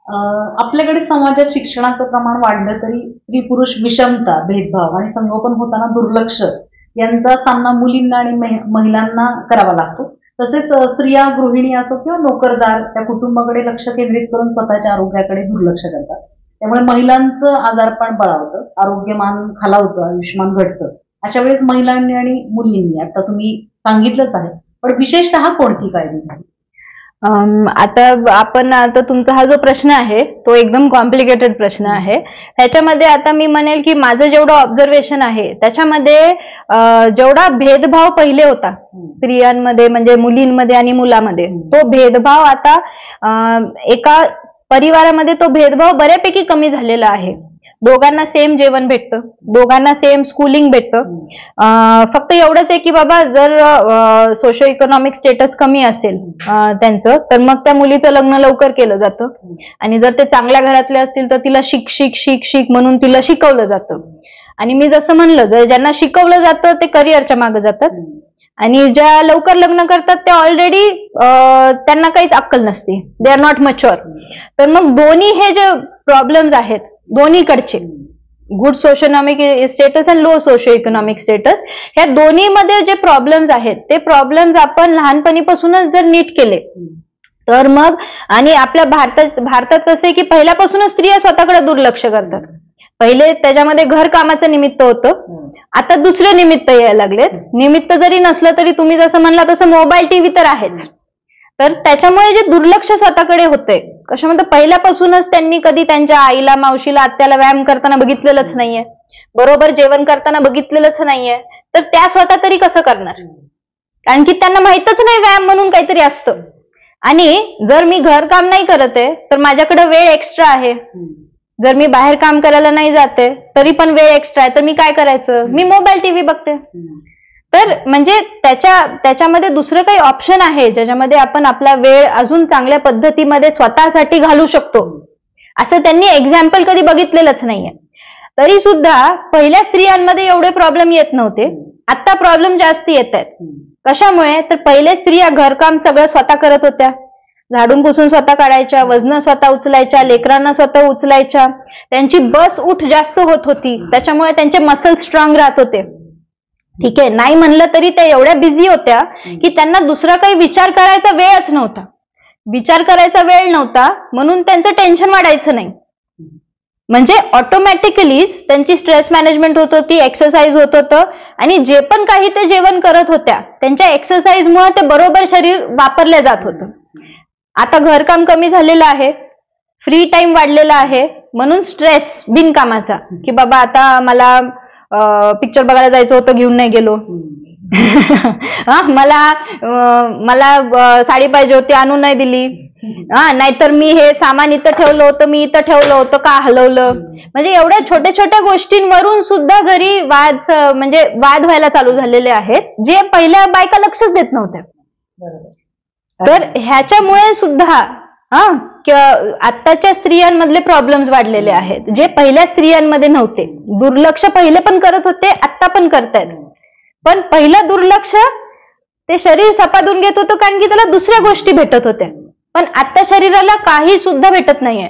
आपल्याकडे समाजात शिक्षणाचं प्रमाण वाढलं तरी स्त्री पुरुष विषमता, भेदभाव आणि संगोपन होताना दुर्लक्ष यांचा सामना मुलींना आणि महिलांना करावा लागतो. तसेच स्त्रिया गृहिणी असो किंवा नोकरदार त्या कुटुंबाकडे लक्ष केंद्रित करून स्वतःच्या आरोग्याकडे दुर्लक्ष करतात. त्यामुळे महिलांचं आजारपण बळावतं, आरोग्यमान खालावतं, आयुष्यमान घटतं. अशा वेळेस महिलांनी आणि मुलींनी, आता तुम्ही सांगितलंच आहे, पण विशेषतः कोणती काळजी घ्यावी? आता तुमचा हा जो प्रश्न आहे तो एकदम कॉम्प्लिकेटेड प्रश्न आहे. ह्याच्यामध्ये आता मी म्हणेल की माझं जेवढं ऑब्झर्वेशन आहे त्याच्यामध्ये जेवढा भेदभाव पहिले होता स्त्रियांमध्ये म्हणजे मुलींमध्ये आणि मुलामध्ये, तो भेदभाव आता एका परिवारामध्ये तो भेदभाव बऱ्यापैकी कमी झालेला आहे. दोघांना सेम जेवण भेटतं, दोघांना सेम स्कूलिंग भेटतं. फक्त एवढंच आहे की बाबा जर सोशो इकॉनॉमिक स्टेटस कमी असेल त्यांचं तर मग त्या मुलीचं लग्न लवकर केलं जातं आणि जर ते चांगल्या घरातले असतील तर तिला शिक शिक शिक शिक म्हणून तिला शिकवलं जातं. आणि मी जसं म्हणलं, जर ज्यांना शिकवलं जातं ते करिअरच्या मागे जातात आणि ज्या लवकर लग्न करतात ते ऑलरेडी त्यांना काहीच अक्कल नसते, दे आर नॉट मच्युअर. तर मग दोन्ही हे जे प्रॉब्लेम्स आहेत दोन्हीकडचे, गुड सोशोइकॉनॉमिक स्टेटस आणि लो सोशो इकॉनॉमिक स्टेटस, ह्या दोन्हीमध्ये जे प्रॉब्लेम्स आहेत ते प्रॉब्लेम्स आपण लहानपणीपासूनच जर नीट केले तर मग, आणि आपल्या भारतात तसे की पहिल्यापासूनच स्त्रिया स्वतःकडे दुर्लक्ष करतात. पहिले त्याच्यामध्ये घर कामाचं निमित्त होतं, आता दुसरे निमित्त यायला लागलेत. निमित्त जरी नसलं तरी तुम्ही जसं म्हणला तसं मोबाईल टीव्ही तर आहेच. तर त्याच्यामुळे जे दुर्लक्ष स्वतःकडे होतंय कशामध्ये, पहिल्यापासूनच त्यांनी कधी त्यांच्या आईला, मावशीला, आत्याला व्यायाम करताना बघितलेलंच नाहीये, बरोबर जेवण करताना बघितलेलंच नाहीये, तर त्या स्वतः तरी कसं करणार? कारण की त्यांना माहितच नाही व्यायाम म्हणून काहीतरी असतं. आणि जर मी घरकाम नाही करत आहे तर माझ्याकडे वेळ एक्स्ट्रा आहे, जर मी बाहेर काम करायला नाही जाते तरी पण वेळ एक्स्ट्रा आहे, तर मी काय करायचं? मी मोबाईल टीव्ही बघते. तर म्हणजे त्याच्यामध्ये दुसरं काही ऑप्शन आहे ज्याच्यामध्ये आपण आपला वेळ अजून चांगल्या पद्धतीमध्ये स्वतःसाठी घालू शकतो, असं त्यांनी एक्झाम्पल कधी बघितलेलंच नाहीये. तरी सुद्धा पहिल्या स्त्रियांमध्ये एवढे प्रॉब्लेम येत नव्हते, आता प्रॉब्लेम जास्त येत आहेत. कशामुळे? तर पहिले स्त्रिया घरकाम सगळं स्वतः करत होत्या, झाडून पुसून स्वतः काढायच्या, वजनं स्वतः उचलायच्या, लेकरांना स्वतः उचलायच्या, त्यांची बस उठ जास्त होत होती, त्याच्यामुळे त्यांचे मसल स्ट्रॉंग राहत होते. ठीक आहे, नाही म्हणलं तरी त्या एवढ्या बिझी होत्या की त्यांना दुसरा काही विचार करायचा वेळच नव्हता. विचार करायचा वेळ नव्हता म्हणून त्यांचं टेन्शन वाढायचं नाही. म्हणजे ऑटोमॅटिकली त्यांची स्ट्रेस मॅनेजमेंट होत होती, एक्सरसाइज होत होतं, आणि जे पण काही ते जेवण करत होत्या त्यांच्या एक्सरसाइजमुळे ते बरोबर शरीर वापरलं जात होतं. आता घरकाम कमी झालेलं आहे, फ्री टाइम वाढलेला आहे, म्हणून स्ट्रेस बिनकामाचा की बाबा आता मला पिक्चर बघायला जायचं होतं, घेऊन नाही गेलो. मला साडी पाहिजे होती, आणून नाही दिली. नाहीतर मी हे सामान इथं ठेवलं होतं, मी इथं ठेवलं होतं, का हलवलं? म्हणजे एवढ्या छोट्या छोट्या गोष्टींवरून सुद्धा घरी वाद व्हायला चालू झालेले आहेत, जे पहिल्या बायका लक्षच देत नव्हत्या. तर ह्याच्यामुळे सुद्धा आत्ताच्या स्त्रियांमधले प्रॉब्लेम्स वाढलेले आहेत, जे पहिल्या स्त्रियांमध्ये नव्हते. दुर्लक्ष पहिले पण करत होते, आत्ता पण करतायत. पण पहिलं दुर्लक्ष ते शरीर सपादून घेत होतं कारण की त्याला दुसऱ्या गोष्टी भेटत होत्या. पण आता शरीराला काही सुद्धा भेटत नाहीये,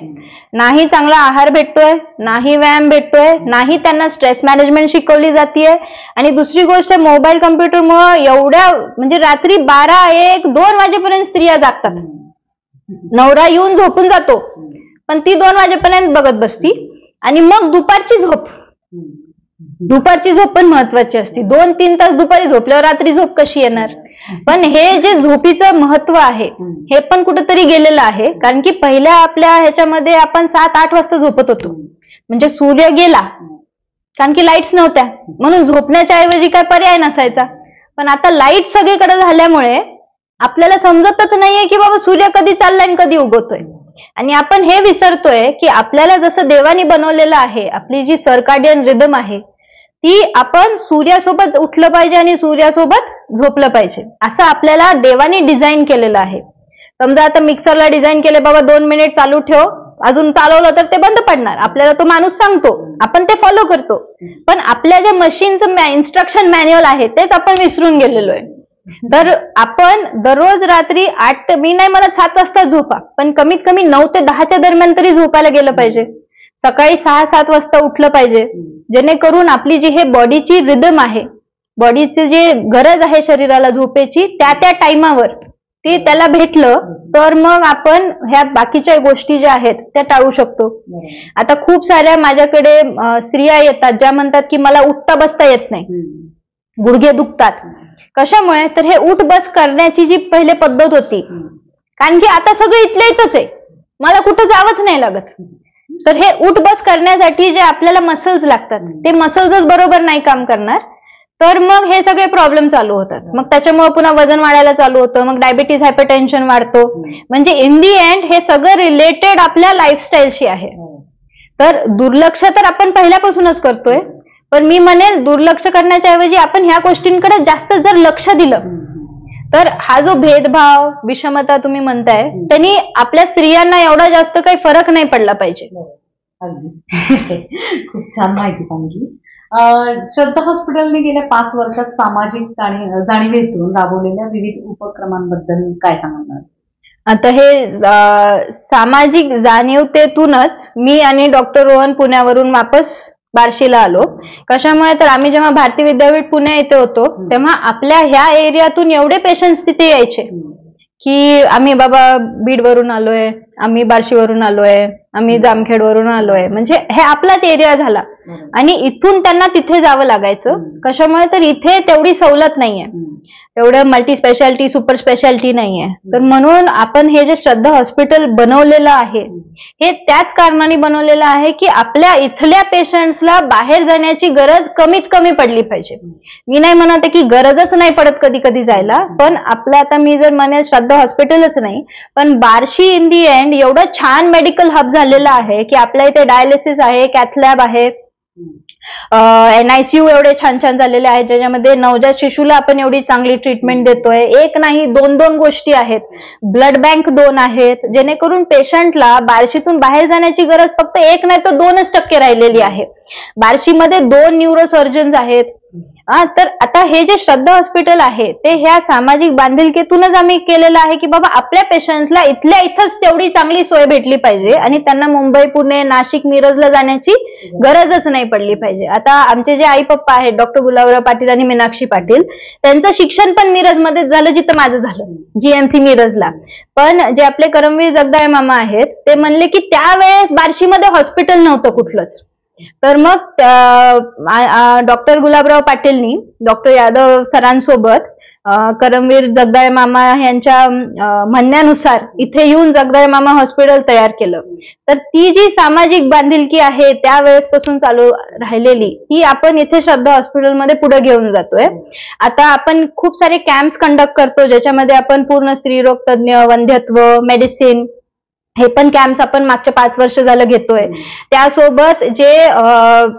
नाही चांगला आहार भेटतोय, नाही व्यायाम भेटतोय, नाही त्यांना स्ट्रेस मॅनेजमेंट शिकवली जातीये. आणि दुसरी गोष्ट, मोबाईल कम्प्युटरमुळे एवढ्या म्हणजे रात्री 12, 1, 2 वाजेपर्यंत स्त्रिया जागतात. नवरा येऊन झोपून जातो पण ती 2 वाजेपर्यंत बघत बसती. आणि मग दुपारची झोप पण महत्वाची असते. 2-3 तास दुपारी झोपल्यावर रात्री झोप कशी येणार? पण हे जे झोपीचं महत्व आहे हे पण कुठेतरी गेलेलं आहे. कारण की पहिल्या आपल्या ह्याच्यामध्ये आपण 7-8 वाजता झोपत होतो, म्हणजे सूर्य गेला, कारण की लाईट्स नव्हत्या म्हणून झोपण्याच्या ऐवजी काय पर्याय नसायचा. पण आता लाईट सगळीकडे झाल्यामुळे आपल्याला समजतच नाहीये की बाबा सूर्य कधी चाललाय आणि कधी उगवतोय. आणि आपण हे विसरतोय की आपल्याला जसं देवानी बनवलेलं आहे, आपली जी सर्काडियन रिदम आहे ती आपण सूर्यासोबत उठलं पाहिजे आणि सूर्यासोबत झोपलं पाहिजे, असं आपल्याला देवानी डिझाईन केलेलं आहे. समजा आता मिक्सरला डिझाईन केले, बाबा 2 मिनिट चालू ठेव, अजून चालवलं तर ते बंद पडणार, आपल्याला तो माणूस सांगतो, आपण ते फॉलो करतो. पण आपल्या ज्या मशीनचं इन्स्ट्रक्शन मॅन्युअल आहे तेच आपण विसरून गेलेलो आहे. तर आपण दररोज रात्री 8 मी नाही म्हणत 7 वाजता झोपा, पण कमीत कमी 9 ते 10च्या दरम्यान तरी झोपायला गेलं पाहिजे. सकाळी 6-7 वाजता उठलं पाहिजे, जेणेकरून आपली जी हे बॉडीची रिदम आहे, बॉडीची जी गरज आहे शरीराला झोपेची, त्या टाइमावर ते त्याला भेटलं तर मग आपण ह्या बाकीच्या गोष्टी ज्या आहेत त्या टाळू शकतो. आता खूप साऱ्या माझ्याकडे स्त्रिया येतात ज्या म्हणतात की मला उठता बसता येत नाही, गुडघे दुखतात. कशामुळे? तर हे उठ बस करण्याची जी पहिले पद्धत होती, कारण की आता सगळं इथल्या इथंच आहे, मला कुठं जावंच नाही लागत. तर हे उठ बस करण्यासाठी जे आपल्याला मसल्स लागतात ते मसल्सच बरोबर नाही काम करणार, तर मग हे सगळे प्रॉब्लेम चालू होतात. मग त्याच्यामुळे पुन्हा वजन वाढायला चालू होतं, मग डायबिटीज, हायपरटेन्शन वाढतो. म्हणजे इन दी एंड हे सगळं रिलेटेड आपल्या लाईफस्टाईलशी आहे. तर दुर्लक्ष तर आपण पहिल्यापासूनच करतोय, पण मी म्हणेल दुर्लक्ष करण्याच्या ऐवजी आपण ह्या गोष्टींकडे जास्त जर लक्ष दिलं तर हा जो भेदभाव, विषमता तुम्ही म्हणताय, त्यांनी आपल्या स्त्रियांना एवढा जास्त काही फरक नाही पडला पाहिजे. खूप छान माहिती सांगितली. श्रद्धा हॉस्पिटलने गेल्या 5 वर्षात सामाजिक जाणीवेतून राबवलेल्या विविध उपक्रमांबद्दल काय सांगणार? आता हे सामाजिक जाणीवतेतूनच मी आणि डॉक्टर रोहन पुण्यावरून वापस बार्शीला आलो. कशामुळे? तर आम्ही जेव्हा भारती विद्यापीठ पुणे येथे होतो तेव्हा आपल्या ह्या एरियातून एवढे पेशंट्स तिथे यायचे की आम्ही बाबा बीडवरून आलोय, आम्ही बार्शीवरून आलोय, आम्ही जामखेडवरून आलोय, म्हणजे हे आपलाच एरिया झाला आणि इथून त्यांना तिथे जावं लागायचं. कशामुळे? तर इथे तेवढी सवलत नाहीये, एवढं मल्टी स्पेशालिटी, सुपर स्पेशालिटी नाहीये. तर म्हणून आपण हे जे श्रद्धा हॉस्पिटल बनवलेलं आहे हे त्याच कारणाने बनवलेलं आहे की आपल्या इथल्या पेशंट्सला बाहेर जाण्याची गरज कमीत कमी पडली पाहिजे. मी नाही म्हणत की गरजच नाही पडत कधी कधी जायला, पण आपलं आता मी जर म्हणेल श्रद्धा हॉस्पिटलच नाही, पण बार्शी इन दी एंड एवढं छान मेडिकल हब झालेलं आहे की आपल्या इथे डायलिसिस आहे, कॅथलॅब आहे, NICU एवढे छान छान झालेले आहेत ज्याच्यामध्ये नवजात शिशूला आपण एवढी चांगली ट्रीटमेंट देतोय. एक नाही 2 गोष्टी आहेत, ब्लड बँक 2 आहेत, जेणेकरून पेशंटला बार्शीतून बाहेर जाण्याची गरज फक्त 1 नाही तर 2% राहिलेली आहे. बार्शीमध्ये 2 न्यूरोसर्जन्स आहेत. तर आता हे जे श्रद्धा हॉस्पिटल आहे ते ह्या सामाजिक बांधिलकीतूनच आम्ही केलेलं आहे की बाबा आपल्या पेशंट्सला इथल्या इथंच तेवढी चांगली सोय भेटली पाहिजे आणि त्यांना मुंबई, पुणे, नाशिक, मिरजला जाण्याची गरजच नाही पडली पाहिजे. आता आमचे जे आई पप्पा आहेत डॉक्टर गुलाबराव पाटील आणि मीनाक्षी पाटील, त्यांचं शिक्षण पण मिरजमध्येच झालं जिथं माझं झालं, GMC मिरजला. पण जे आपले करमवीर जगदाळे मामा आहेत ते म्हणले की त्यावेळेस बार्शीमध्ये हॉस्पिटल नव्हतं कुठलंच. तर मग डॉक्टर गुलाबराव पाटीलनी डॉक्टर यादव सरांसोबत करमवीर जगदाळे मामा यांच्या म्हणण्यानुसार इथे येऊन जगदाळे मामा हॉस्पिटल तयार केलं. तर ती जी सामाजिक बांधिलकी आहे त्यावेळेसपासून चालू राहिलेली ती आपण इथे श्रद्धा हॉस्पिटलमध्ये पुढे घेऊन जातोय. आता आपण खूप सारे कॅम्प्स कंडक्ट करतो ज्याच्यामध्ये आपण पूर्ण स्त्रीरोग तज्ञ, वंध्यत्व, मेडिसिन हे पण कॅम्प्स आपण मागच्या 5 वर्ष झालं घेतोय. त्यासोबत जे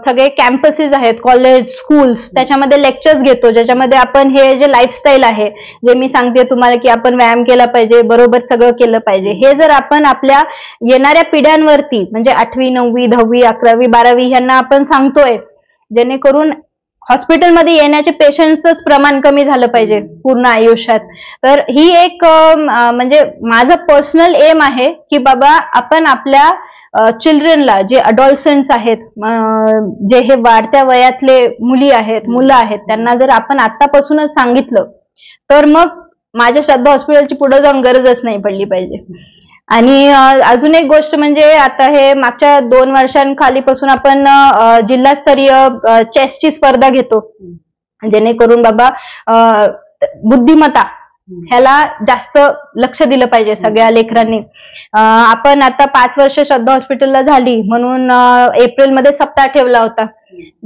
सगळे कॅम्पसेस आहेत, कॉलेज, स्कूल्स, त्याच्यामध्ये लेक्चर्स घेतो ज्याच्यामध्ये आपण हे जे लाईफस्टाईल आहे, जे मी सांगते तुम्हाला की आपण व्यायाम केला पाहिजे, बरोबर सगळं केलं पाहिजे, हे जर आपण आपल्या येणाऱ्या पिढ्यांवरती म्हणजे 8वी, 9वी, 10वी, 11वी, 12वी ह्यांना आपण सांगतोय, जेणेकरून हॉस्पिटलमध्ये येण्याचे पेशंट्सच प्रमाण कमी झालं पाहिजे पूर्ण आयुष्यात. तर ही एक म्हणजे माझं पर्सनल एम आहे की बाबा आपण आपल्या चिल्ड्रनला, जे अडॉल्संट्स आहेत, जे हे वाढत्या वयातले मुली आहेत, मुलं आहेत, त्यांना जर आपण आतापासूनच सांगितलं तर मग माझ्या श्रद्धा हॉस्पिटलची पुढे जाऊन गरजच नाही पडली पाहिजे. आणि अजून एक गोष्ट म्हणजे आता हे मागच्या 2 वर्षांखालीपासून आपण जिल्हास्तरीय चेसची स्पर्धा घेतो, जेणेकरून बाबा बुद्धिमत्ता ह्याला जास्त लक्ष दिलं पाहिजे सगळ्या लेकरांनी. आपण आता 5 वर्ष श्रद्धा हॉस्पिटलला झाली म्हणून एप्रिलमध्ये सप्ताह ठेवला होता,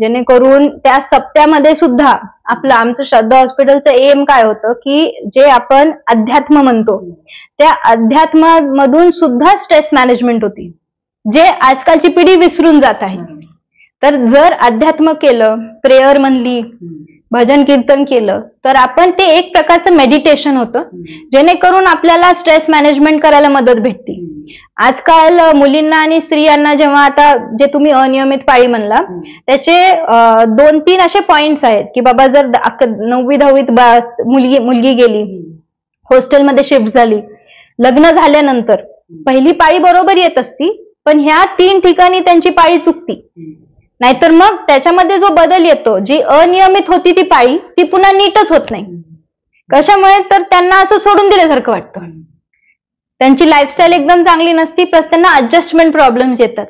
जेणेकरून त्या सप्त्यामध्ये सुद्धा आमचं श्रद्धा हॉस्पिटलचं एम काय होतं की जे आपण अध्यात्म म्हणतो त्या अध्यात्मामधून सुद्धा स्ट्रेस मॅनेजमेंट होती, जे आजकालची पिढी विसरून जात आहे. तर जर अध्यात्म केलं, प्रेयर म्हणली, भजन कीर्तन केलं तर आपण ते एक प्रकारचं मेडिटेशन होतं, जेणेकरून आपल्याला स्ट्रेस मॅनेजमेंट करायला मदत भेटते. आजकाल मुलींना आणि स्त्रियांना जेव्हा आता जे तुम्ही अनियमित पाळी म्हणला त्याचे 2-3 असे पॉइंट्स आहेत की बाबा जर 9वी-10वीत मुलगी गेली, हॉस्टेलमध्ये शिफ्ट झाली, लग्न झाल्यानंतर पहिली पाळी बरोबर येत असती, पण ह्या 3 ठिकाणी त्यांची पाळी चुकती. नाहीतर मग त्याच्यामध्ये जो बदल येतो, जी अनियमित होती ती पाळी ती पुन्हा नीटच होत नाही. कशामुळे तर त्यांना असं सोडून दिल्यासारखं वाटतं, त्यांची लाईफस्टाईल एकदम चांगली नसती, प्लस त्यांना ऍडजस्टमेंट प्रॉब्लेम्स येतात.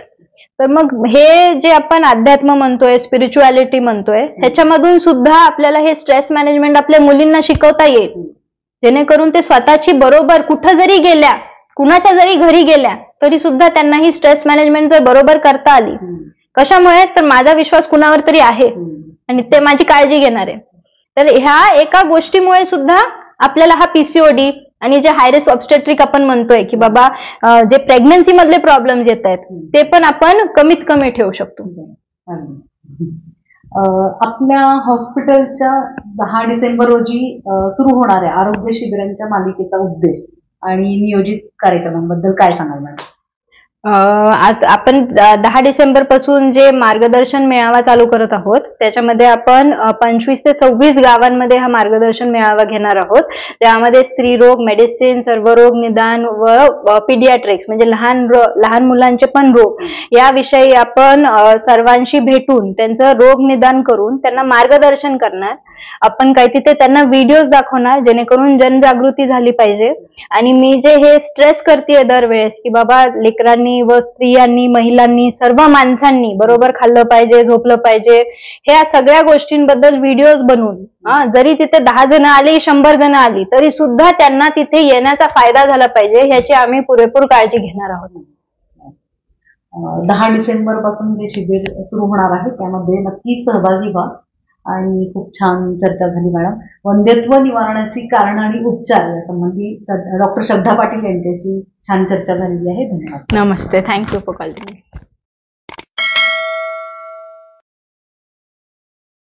तर मग हे जे आपण अध्यात्म म्हणतोय, स्पिरिच्युअलिटी म्हणतोय, ह्याच्यामधून सुद्धा आपल्याला हे स्ट्रेस मॅनेजमेंट आपल्या मुलींना शिकवता येईल, जेणेकरून ते स्वतःची बरोबर कुठं जरी गेल्या, कुणाच्या जरी घरी गेल्या तरी सुद्धा त्यांना ही स्ट्रेस मॅनेजमेंट जर बरोबर करता आली. कशामुळे तर माझा विश्वास कुणावर तरी आहे आणि ते माझी काळजी घेणार आहे. तर ह्या एका गोष्टीमुळे सुद्धा आपल्याला हा पीसीओडी आणि जे हाय रिस्क ऑब्स्टेट्रिक आपण म्हणतोय की बाबा जे प्रेग्नन्सी मधले प्रॉब्लेम्स येत आहेत ते पण आपण कमीत कमी ठेवू शकतो. आपल्या हॉस्पिटलच्या 10 डिसेंबर रोजी सुरू होणाऱ्या आरोग्य शिबिरांच्या मालिकेचा उद्देश आणि नियोजित कार्यक्रमांबद्दल काय सांगाल मॅडम? आज आपण 10 डिसेंबर पासून जे मार्गदर्शन मेळावा चालू करत आहोत, त्याच्यामध्ये आपण 25 ते 26 गावांमध्ये हा मार्गदर्शन मेळावा घेणार आहोत. त्यामध्ये स्त्रीरोग, मेडिसिन, सर्वरोग निदान व पीडियाट्रिक्स म्हणजे लहान मुलांचे पण रोग याविषयी आपण सर्वांशी भेटून त्यांचं रोग निदान करून त्यांना मार्गदर्शन करणार. आपण काही तिथे त्यांना व्हिडिओज दाखवणार, जेणेकरून जनजागृती झाली पाहिजे. आणि मी जे हे स्ट्रेस करते दरवेळेस की बाबा लेकरांनी व स्त्रियांनी, महिलांनी, सर्व माणसांनी बरोबर खाल्लं पाहिजे, झोपलं पाहिजे, ह्या सगळ्या गोष्टींबद्दल व्हिडिओज बनवून जरी तिथे 10 जण आली, 100 जण आली तरी सुद्धा त्यांना तिथे येण्याचा फायदा झाला पाहिजे, ह्याची आम्ही पुरेपूर काळजी घेणार आहोत. 10 डिसेंबर पासून जे शिबिर सुरू होणार आहे त्यामध्ये नक्कीच सहभागी व्हा. आणि खूप छान चर्चा झाली मॅडम. वंध्यत्व निवारणाची कारण आणि उपचार यासंबंधी डॉक्टर श्रद्धा पाटील यांच्याशी छान चर्चा झालेली आहे. धन्यवाद. नमस्ते. Thank you for calling.